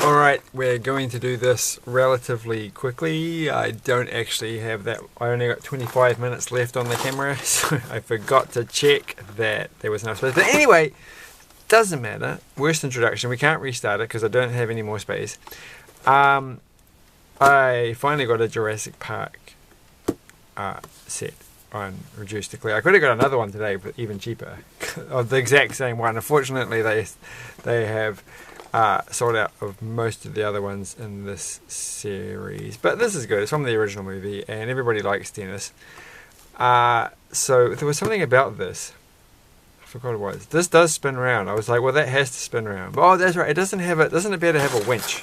Alright, we're going to do this relatively quickly. I don't actually have that. I only got 25 minutes left on the camera, so I forgot to check that there was enough space. But anyway, doesn't matter. Worst introduction. We can't restart it because I don't have any more space. I finally got a Jurassic Park set on reduced to clear. I could have got another one today, but even cheaper, of the exact same one. Unfortunately, they have sold out of most of the other ones in this series, but this is good. It's from the original movie, and everybody likes Dennis. So there was something about this. I forgot what it was. This does spin around. I was like, well, that has to spin around. But, oh, that's right. It doesn't have it. Doesn't appear to have a winch.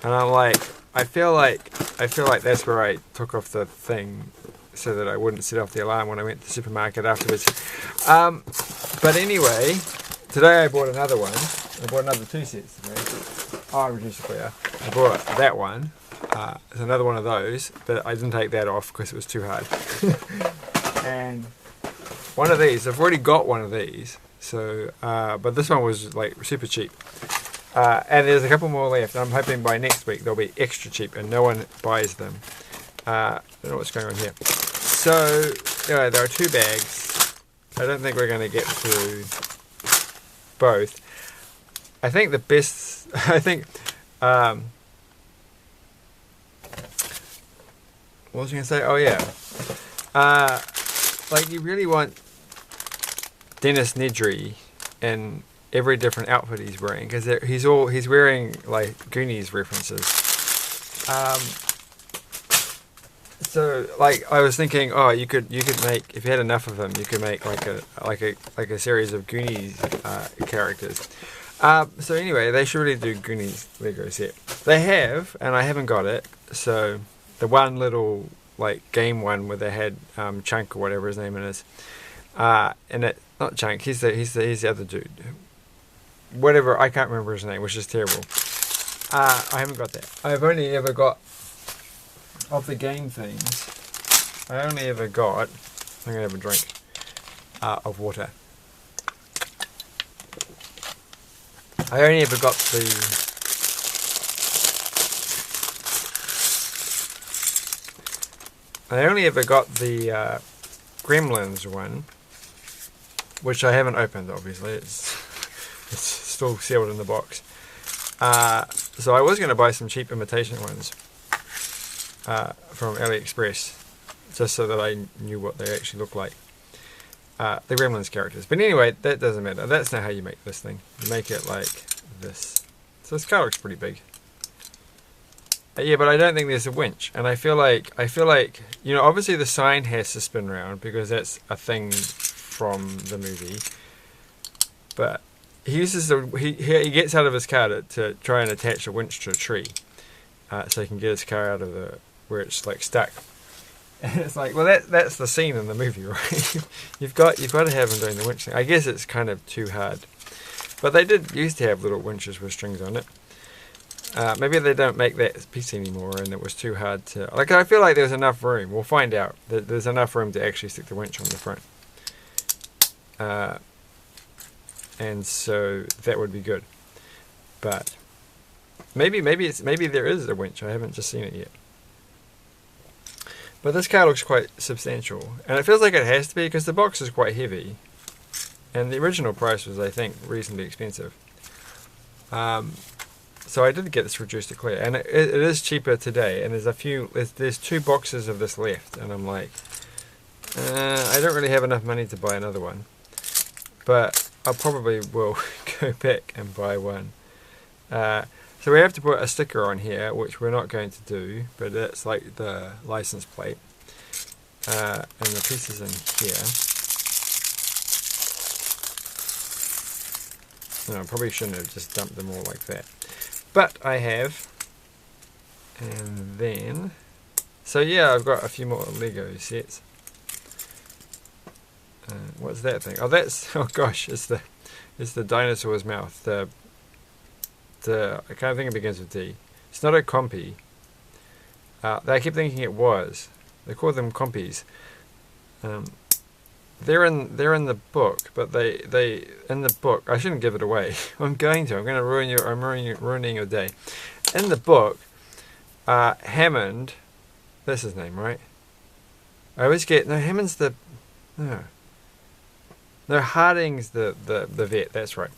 And I'm like, I feel like that's where I took off the thing so that I wouldn't set off the alarm when I went to the supermarket afterwards. But anyway, today I bought another one. I bought another 2 sets today. Oh, reduced to clear. I bought that one. It's another one of those, but I didn't take that off because it was too hard. And one of these, I've already got one of these. So, but this one was like super cheap. And there's a couple more left. I'm hoping by next week they'll be extra cheap and no one buys them. I don't know what's going on here. So, anyway, there are 2 bags. I don't think we're going to get through both. I think the best, what was I going to say? Oh yeah. Like you really want Dennis Nedry in every different outfit he's wearing, because he's wearing like Goonies references. So like I was thinking, oh, you could make, if you had enough of them, you could make like a series of Goonies characters. So anyway, they should really do Goonies Lego set. They have, and I haven't got it. So the one little like game one where they had Chunk or whatever his name is, and it, not Chunk. He's the other dude. Whatever, I can't remember his name, which is terrible. I haven't got that. I've only ever got, of the game things, I only ever got, I'm going to have a drink of water. I only ever got the Gremlins one, which I haven't opened, obviously. It's still sealed in the box. So I was going to buy some cheap imitation ones from AliExpress, just so that I knew what they actually look like. The Gremlins characters. But anyway, that doesn't matter. That's not how you make this thing. You make it like this. So this car looks pretty big. Yeah, but I don't think there's a winch. And I feel like, you know, obviously the sign has to spin around because that's a thing from the movie. But he uses he gets out of his car to try and attach a winch to a tree, so he can get his car out of where it's like stuck. And it's like, well, that's the scene in the movie, right? you've got to have him doing the winch thing. I guess it's kind of too hard, but they did used to have little winches with strings on it. Maybe they don't make that piece anymore, and it was too hard to. Like, I feel like there's enough room. We'll find out that there's enough room to actually stick the winch on the front. And so that would be good, but maybe there is a winch. I haven't just seen it yet. But this car looks quite substantial, and it feels like it has to be because the box is quite heavy, and the original price was, I think, reasonably expensive. So I did get this reduced to clear, and it is cheaper today. And there's 2 boxes of this left, and I'm like, I don't really have enough money to buy another one, but I probably will go back and buy one. So we have to put a sticker on here, which we're not going to do, but it's like the license plate. And the pieces in here. No, I probably shouldn't have just dumped them all like that. But I have. And then, so yeah, I've got a few more Lego sets. What's that thing? Oh, oh gosh, it's the dinosaur's mouth. I can't think it begins with D. It's not a compy. I keep thinking it was. They call them compies. they're in the book, but they in the book. I shouldn't give it away. I'm going to ruin your. Ruining your day. In the book, Hammond. That's his name, right? I always get Hammond's the no. No, Harding's the vet. That's right.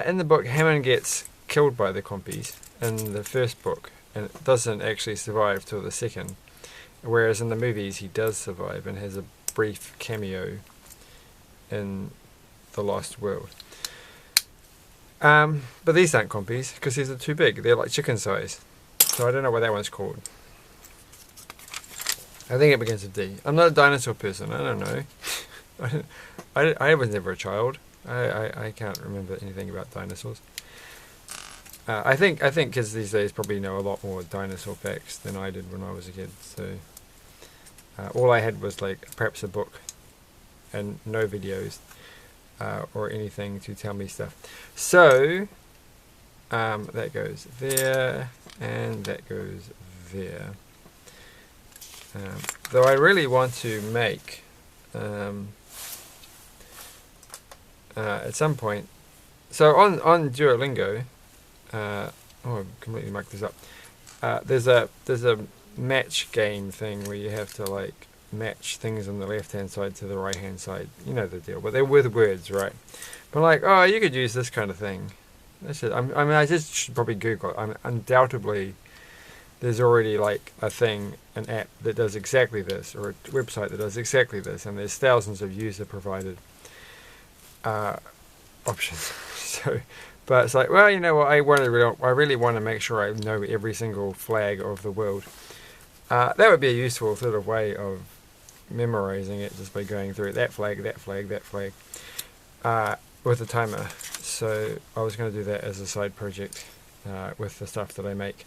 In the book, Hammond gets killed by the compies in the first book, and it doesn't actually survive till the second. Whereas in the movies, he does survive and has a brief cameo in The Lost World. But these aren't compies because these are too big. They're like chicken size. So I don't know what that one's called. I think it begins with D. I'm not a dinosaur person. I don't know. I was never a child. I can't remember anything about dinosaurs. I think kids these days probably know a lot more dinosaur facts than I did when I was a kid. So all I had was like perhaps a book and no videos or anything to tell me stuff. So that goes there and that goes there. Though I really want to make at some point. So on Duolingo, I completely mucked this up. There's a match game thing where you have to like match things on the left hand side to the right hand side. You know the deal, but they're with words, right? But like, oh, you could use this kind of thing. That's it. I just should probably Google it. Undoubtedly, there's already like a thing, an app that does exactly this, or a website that does exactly this, and there's thousands of user provided options. So, but it's like, well, you know what? I really want to make sure I know every single flag of the world. That would be a useful sort of way of memorizing it, just by going through that flag, that flag, that flag, with a timer. So I was going to do that as a side project with the stuff that I make.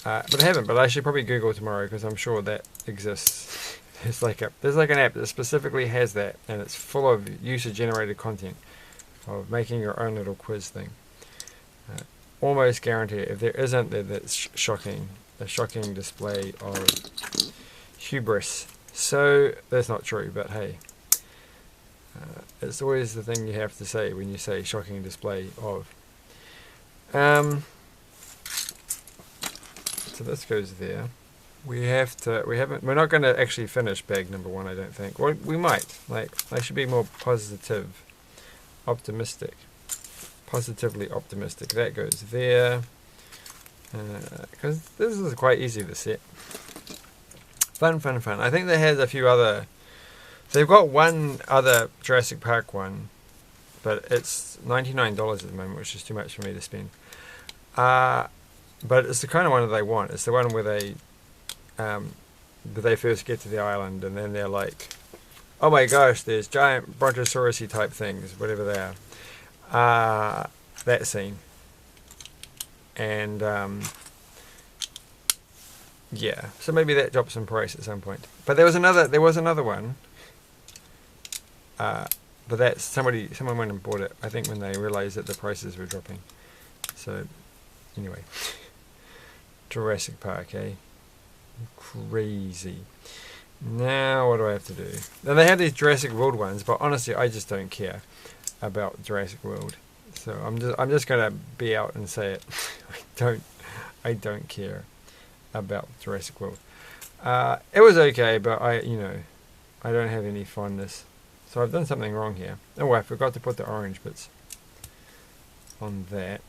But I haven't. But I should probably Google tomorrow because I'm sure that exists. There's like an app that specifically has that, and it's full of user-generated content of making your own little quiz thing. Almost guarantee it. If there isn't, then that's shocking. A shocking display of hubris. So that's not true, but hey, it's always the thing you have to say when you say shocking display of. So this goes there. We're not going to actually finish bag number 1, I don't think. Well, we might. Like, I should be more positively optimistic. That goes there. Because this is quite easy to set. Fun. I think they had a few other. They've got one other Jurassic Park one, but it's $99 at the moment, which is too much for me to spend. But it's the kind of one that they want. It's the one where they first get to the island and then they're like, oh my gosh, there's giant brontosaurus-y type things, whatever they are. That scene. And yeah, so maybe that drops in price at some point. But there was another one. But that's someone went and bought it, I think, when they realized that the prices were dropping. So anyway. Jurassic Park, eh? Crazy. Now what do I have to do? Now they have these Jurassic World ones, but honestly I just don't care about Jurassic World. So I'm just gonna be out and say it. I don't care about Jurassic World. It was okay, but I don't have any fondness. So I've done something wrong here. Oh, I forgot to put the orange bits on that.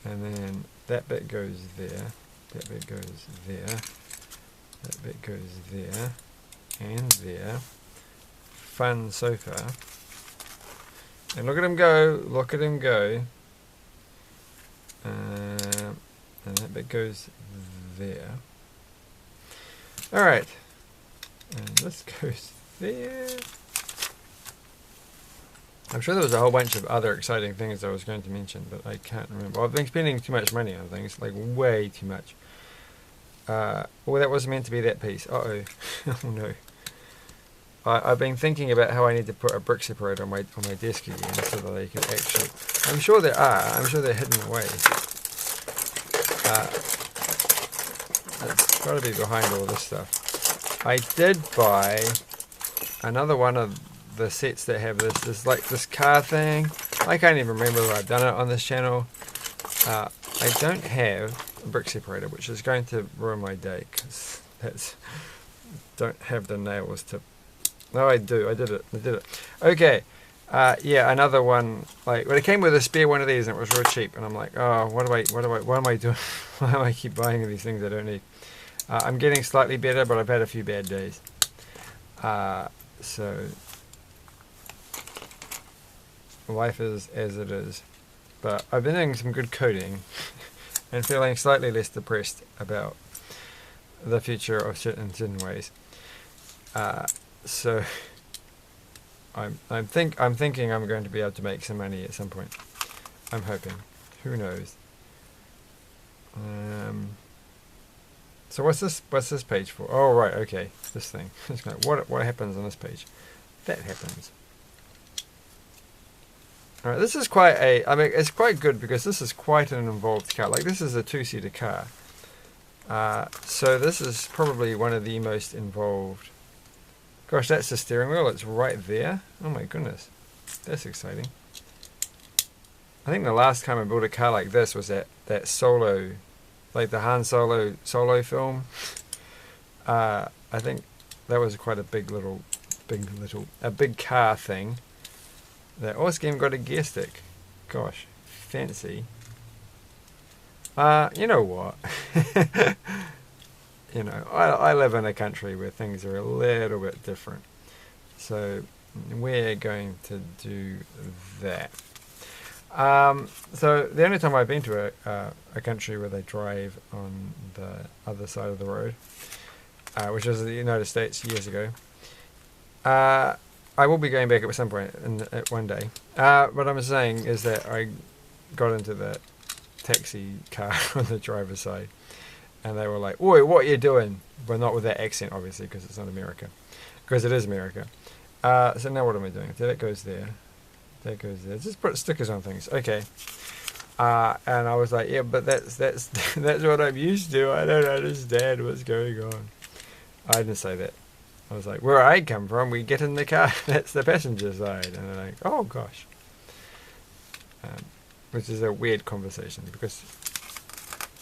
And then that bit goes there, that bit goes there, that bit goes there, and there. Fun so far. And look at him go, and that bit goes there. Alright, and this goes there. I'm sure there was a whole bunch of other exciting things I was going to mention, but I can't remember. I've been spending too much money on things, like way too much. Well, that wasn't meant to be that piece. Uh-oh. Oh no. I've been thinking about how I need to put a brick separator on my desk again so that they can actually... I'm sure there are. I'm sure they're hidden away. It's got to be behind all this stuff. I did buy another one of the sets that have this is like this car thing. I can't even remember whether I've done it on this channel. I don't have a brick separator, which is going to ruin my day because don't have the nails to. No, I do. I did it. Okay. Yeah, another one. Like, well, it came with a spare one of these, and it was real cheap. And I'm like, oh, what am I doing? Why do I keep buying these things I don't need? I'm getting slightly better, but I've had a few bad days. So life is as it is. But I've been doing some good coding, and feeling slightly less depressed about the future of certain ways. So I'm thinking I'm going to be able to make some money at some point. I'm hoping. Who knows? So what's this page for? Oh right, okay, this thing. What happens on this page? That happens. All right, this is quite a. I mean, it's quite good because this is quite an involved car. Like this is a two-seater car. So this is probably one of the most involved. Gosh, that's the steering wheel. It's right there. Oh my goodness, that's exciting. I think the last time I built a car like this was that Solo, like the Han Solo film. I think that was quite a big car thing. That also game got a gear stick. Gosh, fancy. You know what? You know, I live in a country where things are a little bit different. So we're going to do that. So the only time I've been to a country where they drive on the other side of the road, which was the United States years ago. I will be going back at some point one day. What I'm saying is that I got into the taxi car on the driver's side, and they were like, "Oi, what are you doing?" But not with that accent, obviously, because it's not America. Because it is America. So now what am I doing? That goes there. That goes there. Just put stickers on things. Okay. And I was like, yeah, but that's what I'm used to. I don't understand what's going on. I didn't say that. I was like, where I come from, we get in the car. That's the passenger side. And they're like, oh gosh. Which is a weird conversation because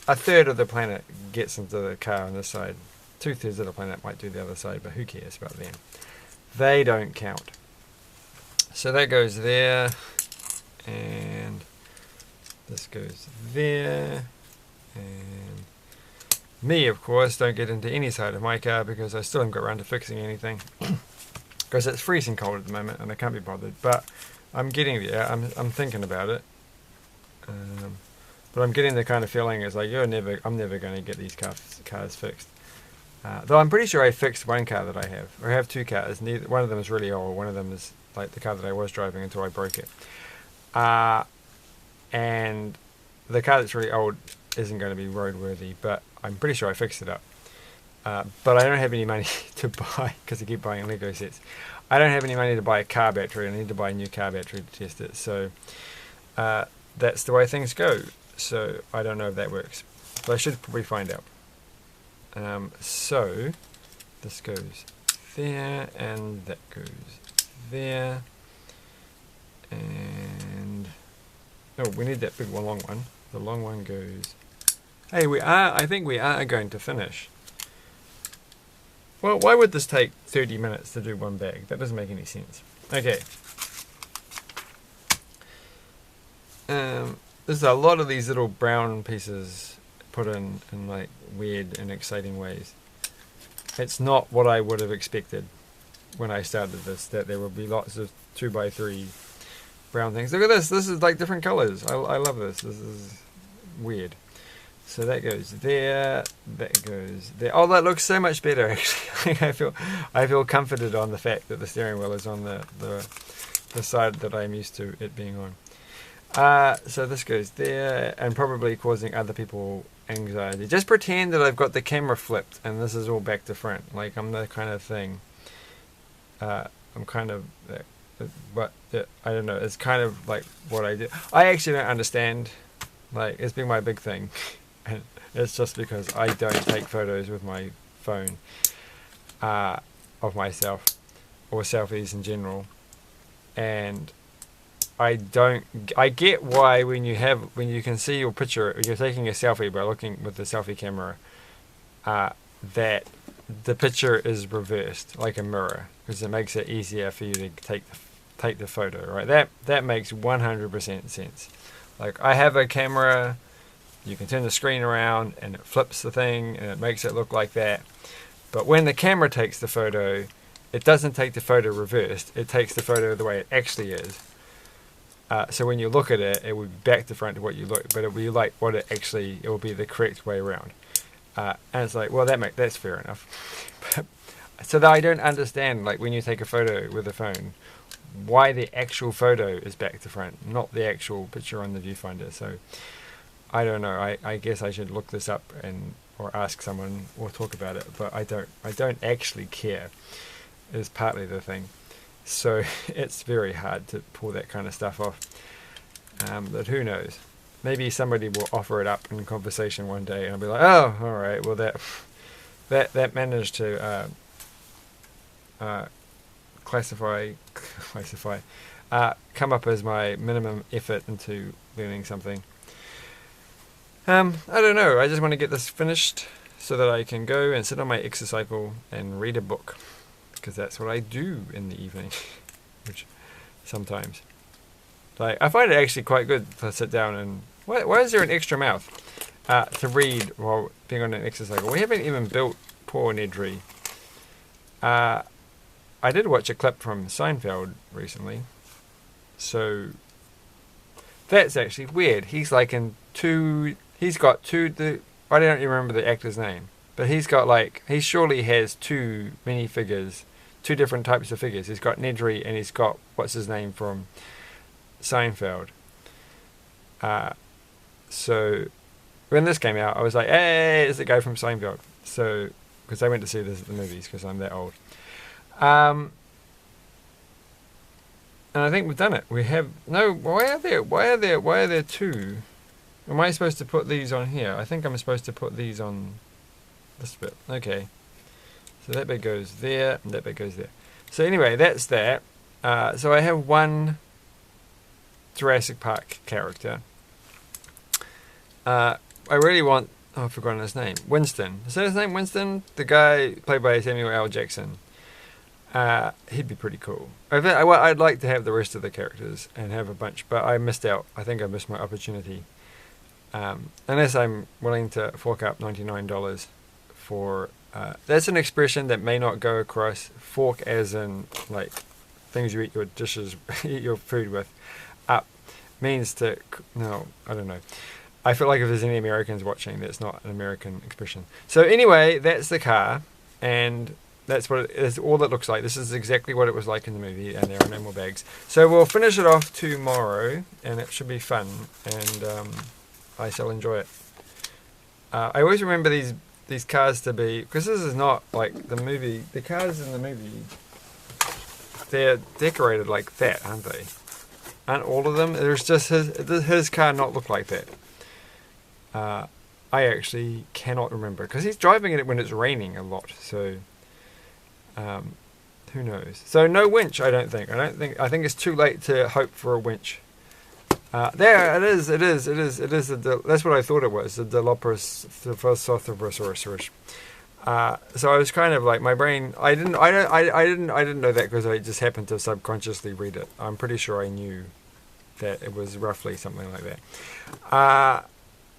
a third of the planet gets into the car on this side. 2/3 of the planet might do the other side, but who cares about them? They don't count. So that goes there, and this goes there, and me, of course, don't get into any side of my car because I still haven't got around to fixing anything because it's freezing cold at the moment and I can't be bothered. But I'm getting there. I'm thinking about it, but I'm getting the kind of feeling it's like I'm never going to get these cars fixed. Though I'm pretty sure I fixed one car that I have. I have two cars. One of them is really old. One of them is like the car that I was driving until I broke it. And the car that's really old isn't going to be roadworthy, but I'm pretty sure I fixed it up. But I don't have any money to buy, because I keep buying Lego sets. I don't have any money to buy a car battery. I need to buy a new car battery to test it. So that's the way things go. So I don't know if that works. But I should probably find out. So this goes there, and that goes there, and oh, we need that big one, long one. The long one goes. Hey, I think we are going to finish. Well, why would this take 30 minutes to do one bag? That doesn't make any sense. Okay. There's a lot of these little brown pieces put in like weird and exciting ways. It's not what I would have expected when I started this, that there would be lots of 2x3 brown things. Look at this. This is like different colors. I love this. This is weird. So that goes there. That goes there. Oh, that looks so much better actually. I feel comforted on the fact that the steering wheel is on the side that I'm used to it being on. So this goes there, and probably causing other people anxiety. Just pretend that I've got the camera flipped and this is all back to front. Like I'm the kind of thing. I'm kind of, but I don't know. It's kind of like what I do. I actually don't understand. Like it's been my big thing, and it's just because I don't take photos with my phone of myself. or selfies in general, and I get why when you can see your picture, you're taking a selfie by looking with the selfie camera, that the picture is reversed like a mirror, because it makes it easier for you to take the photo, right? That makes 100% sense. Like, I have a camera, you can turn the screen around and it flips the thing and it makes it look like that. But when the camera takes the photo, it doesn't take the photo reversed, it takes the photo the way it actually is. So when you look at it, it will be back to front to what you look, but it will be like it will be the correct way around. And it's like, well, that's fair enough. So that I don't understand, like, when you take a photo with a phone, why the actual photo is back to front, not the actual picture on the viewfinder. So I don't know. I guess I should look this up or ask someone or talk about it, but I don't actually care, is partly the thing. So it's very hard to pull that kind of stuff off. But who knows? Maybe somebody will offer it up in conversation one day, and I'll be like, oh, all right, well that managed to come up as my minimum effort into learning something. I don't know. I just want to get this finished so that I can go and sit on my exercycle and read a book, because that's what I do in the evening, which sometimes. Like, I find it actually quite good to sit down and... Why is there an extra mouth to read while being on an exercycle? We haven't even built poor Nedry. I did watch a clip from Seinfeld recently, so that's actually weird. He's like in he's got two, I don't even remember the actor's name, but he surely has two minifigures, two different types of figures. He's got Nedry and he's got, what's his name from Seinfeld. So when this came out, I was like, hey, it's the guy from Seinfeld. So, because I went to see this at the movies, because I'm that old. And I think we've done it. We have why are there two? Am I supposed to put these on here? I think I'm supposed to put these on this bit. Okay. So that bit goes there, and that bit goes there. So anyway, that's that. So I have one Jurassic Park character. I really want... Oh, I've forgotten his name. Winston. Is that his name, Winston? The guy played by Samuel L. Jackson. He'd be pretty cool. I'd like to have the rest of the characters and have a bunch, but I missed out. I think I missed my opportunity. Unless I'm willing to fork up $99 for... that's an expression that may not go across. Fork as in, like, things you eat your dishes, eat your food with. Up means to... No, I don't know. I feel like if there's any Americans watching, that's not an American expression. So anyway, that's the car, and that's what it's all it looks like. This is exactly what it was like in the movie, and there are no more bags. So we'll finish it off tomorrow, and it should be fun, and I shall enjoy it. I always remember these cars to be, because this is not like the movie. The cars in the movie, they're decorated like that, aren't they? Aren't all of them? There's just his car not look like that. I actually cannot remember, because he's driving it when it's raining a lot, so who knows. So no winch, I think it's too late to hope for a winch. There it is. That's what I thought it was, the Dilophosaurus. So I was kind of like, my brain, I didn't know that, because I just happened to subconsciously read it. I'm pretty sure I knew that it was roughly something like that.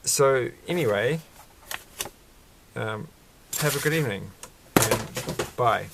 So anyway, have a good evening, and bye.